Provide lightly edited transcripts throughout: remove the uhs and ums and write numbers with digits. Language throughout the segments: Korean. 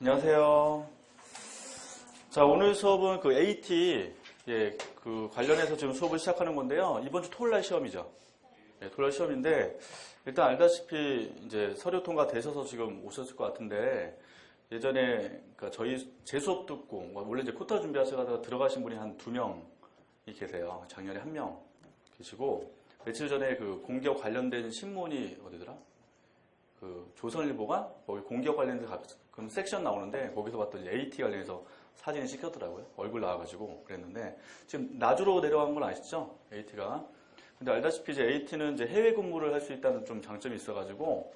안녕하세요. 자, 오늘 수업은 그 AT, 그 관련해서 지금 수업을 시작하는 건데요. 이번 주 토요일 날 시험이죠. 토요일 날 시험인데, 일단 알다시피 이제 서류 통과되셔서 지금 오셨을 것 같은데, 예전에, 그러니까 제 수업 듣고, 원래 이제 코타 준비하시다가 들어가신 분이 한 2명이 계세요. 작년에 1명 계시고, 며칠 전에 그 공기업 관련된 신문이 어디더라? 그 조선일보가 거기 공기업 관련해서 그런 섹션 나오는데 거기서 봤더니 AT 관련해서 사진이 찍혔더라고요. 얼굴 나와가지고 그랬는데 지금 나주로 내려간 건 아시죠? AT가. 근데 알다시피 이제 AT는 이제 해외 근무를 할 수 있다는 좀 장점이 있어가지고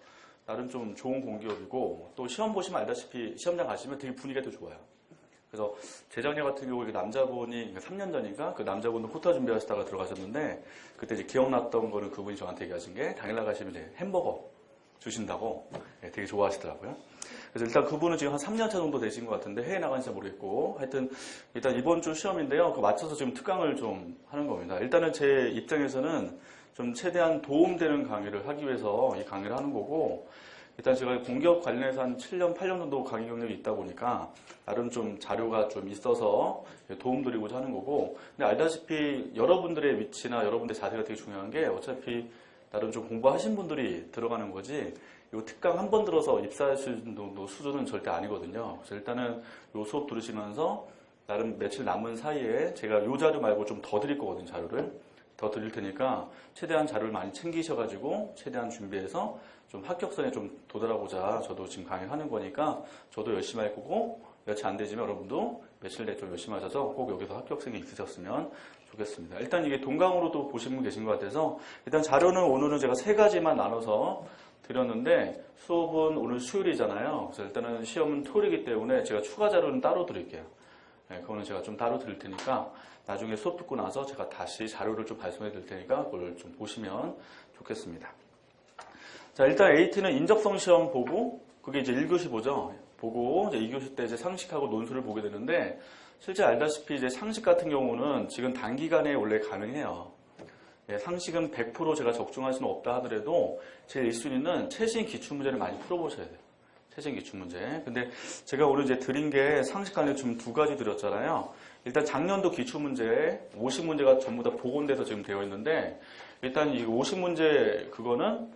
나름 좀 좋은 공기업이고 또 시험 보시면 알다시피 시험장 가시면 되게 분위기가 되게 좋아요. 그래서 재작년 같은 경우에 남자분이 3년 전인가 그 남자분도 코타 준비하시다가 들어가셨는데 그때 이제 기억났던 거는 그분이 저한테 얘기하신 게 당일 나가시면 이제 햄버거 주신다고 되게 좋아하시더라고요. 그래서 일단 그분은 지금 한 3년차 정도 되신 것 같은데 해외 나간지 모르겠고 하여튼 일단 이번 주 시험인데요. 그 맞춰서 지금 특강을 좀 하는 겁니다. 일단은 제 입장에서는 좀 최대한 도움되는 강의를 하기 위해서 이 강의를 하는 거고 일단 제가 공기업 관련해서 한 7년, 8년 정도 강의 경력이 있다 보니까 나름 좀 자료가 좀 있어서 도움드리고자 하는 거고 근데 알다시피 여러분들의 위치나 여러분들의 자세가 되게 중요한 게 어차피 나름 좀 공부하신 분들이 들어가는 거지 이 특강 한 번 들어서 입사하실 정도 수준은 절대 아니거든요. 그래서 일단은 이 수업 들으시면서 나름 며칠 남은 사이에 제가 이 자료 말고 좀 더 드릴 거거든요. 자료를 더 드릴 테니까 최대한 자료를 많이 챙기셔가지고 최대한 준비해서 좀 합격선에 좀 도달하고자 저도 지금 강의를 하는 거니까 저도 열심히 할 거고 며칠 안 되지만 여러분도 며칠 내에 좀 열심히 하셔서 꼭 여기서 합격생이 있으셨으면 좋겠습니다. 일단 이게 동강으로도 보신 분 계신 것 같아서 일단 자료는 오늘은 제가 3가지만 나눠서 드렸는데 수업은 오늘 수요일이잖아요. 그래서 일단은 시험은 토요일이기 때문에 제가 추가 자료는 따로 드릴게요. 그거는 제가 좀 따로 드릴 테니까 나중에 수업 듣고 나서 제가 다시 자료를 좀 발송해 드릴 테니까 그걸 좀 보시면 좋겠습니다. 자, 일단 AT는 인적성 시험 보고 그게 이제 1교시 보고 이제 2교시 때 이제 상식하고 논술을 보게 되는데 실제 알다시피 이제 상식 같은 경우는 지금 단기간에 원래 가능해요. 상식은 100% 제가 적중할 수는 없다 하더라도 제 1순위는 최신 기출문제를 많이 풀어보셔야 돼요. 최신 기출문제. 근데 제가 오늘 이제 드린 게 상식 관련 지금 2가지 드렸잖아요. 일단 작년도 기출문제 50문제가 전부 다 복원돼서 지금 되어 있는데 일단 이 50문제 그거는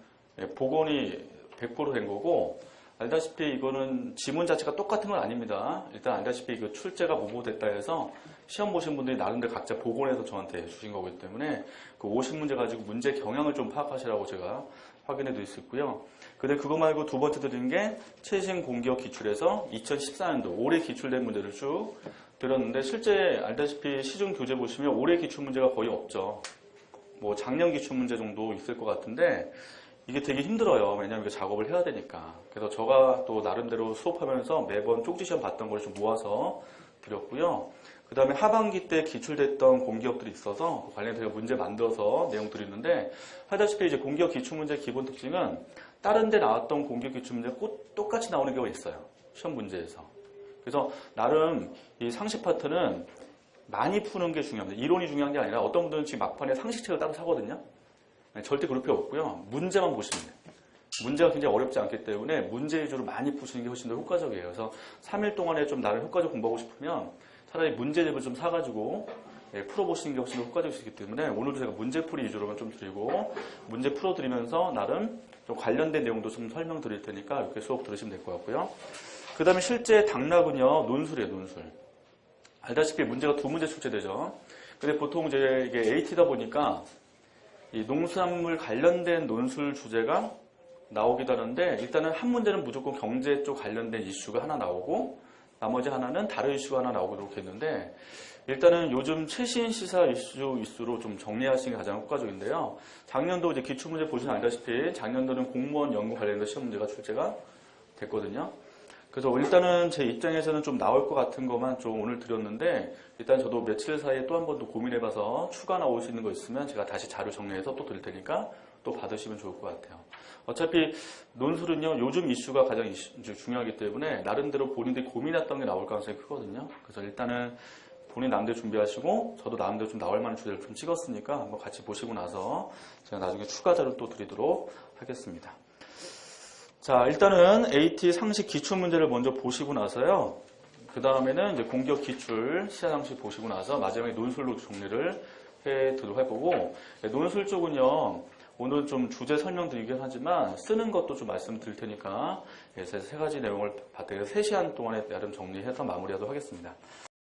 복원이 100% 된 거고 알다시피 이거는 지문 자체가 똑같은 건 아닙니다. 일단 알다시피 그 출제가 모호됐다 해서 시험 보신 분들이 나름대로 각자 복원해서 저한테 주신 거기 때문에 그 50문제 가지고 문제 경향을 좀 파악하시라고 제가 확인해 드릴 수 있고요. 근데 그거 말고 두 번째 드린 게 최신 공기업 기출에서 2014년도 올해 기출된 문제를 쭉 드렸는데 실제 알다시피 시중 교재 보시면 올해 기출 문제가 거의 없죠. 뭐 작년 기출 문제 정도 있을 것 같은데 이게 되게 힘들어요. 왜냐하면 이거 작업을 해야 되니까. 그래서 제가 또 나름대로 수업하면서 매번 쪽지 시험 봤던 걸 좀 모아서 드렸고요. 그 다음에 하반기 때 기출됐던 공기업들이 있어서 관련해서 제가 문제 만들어서 내용 드리는데 하다시피 이제 공기업 기출문제 기본 특징은 다른 데 나왔던 공기업 기출문제 똑같이 나오는 경우가 있어요. 시험 문제에서. 그래서 나름 이 상식 파트는 많이 푸는 게 중요합니다. 이론이 중요한 게 아니라 어떤 분들은 지금 막판에 상식책을 따로 사거든요. 절대 그럴 필요 없고요. 문제만 보시면 돼요. 문제가 굉장히 어렵지 않기 때문에 문제 위주로 많이 푸시는 게 훨씬 더 효과적이에요. 그래서 3일 동안에 좀 나를 효과적으로 공부하고 싶으면 차라리 문제집을 좀 사가지고 풀어보시는 게 훨씬 더 효과적이기 때문에 오늘도 제가 문제풀이 위주로만 좀 드리고 문제 풀어드리면서 나름 좀 관련된 내용도 좀 설명드릴 테니까 이렇게 수업 들으시면 될 것 같고요. 그 다음에 실제 당락은요. 논술이에요. 논술. 알다시피 문제가 2문제 출제되죠. 근데 보통 이제 이게 AT다 보니까 이 농수산물 관련된 논술 주제가 나오기도 하는데 일단은 한 문제는 무조건 경제 쪽 관련된 이슈가 하나 나오고 나머지 하나는 다른 이슈가 하나 나오도록 했는데 일단은 요즘 최신 시사 이슈로 좀 정리하시는 게 가장 효과적인데요. 작년도 이제 기출문제 보시면 알다시피 작년도는 공무원 연구 관련된 시험 문제가 출제가 됐거든요. 그래서 일단은 제 입장에서는 좀 나올 것 같은 것만 좀 오늘 드렸는데 일단 저도 며칠 사이에 또 한 번 더 고민해봐서 추가 나올 수 있는 거 있으면 제가 다시 자료 정리해서 또 드릴 테니까 또 받으시면 좋을 것 같아요. 어차피 논술은요 요즘 이슈가 가장 중요하기 때문에 나름대로 본인들이 고민했던 게 나올 가능성이 크거든요. 그래서 일단은 본인 나름대로 준비하시고 저도 나름대로 좀 나올 만한 주제를 좀 찍었으니까 한번 같이 보시고 나서 제가 나중에 추가 자료 또 드리도록 하겠습니다. 자, 일단은 AT 상식 기출 문제를 먼저 보시고 나서요. 그 다음에는 이제 공격 기출 시작 상식 보시고 나서 마지막에 논술로 정리를 해보고, 논술 쪽은요, 오늘 좀 주제 설명드리긴 하지만 쓰는 것도 좀 말씀드릴 테니까 세 가지 내용을 바탕으로 3시간 동안에 나름 정리해서 마무리하도록 하겠습니다.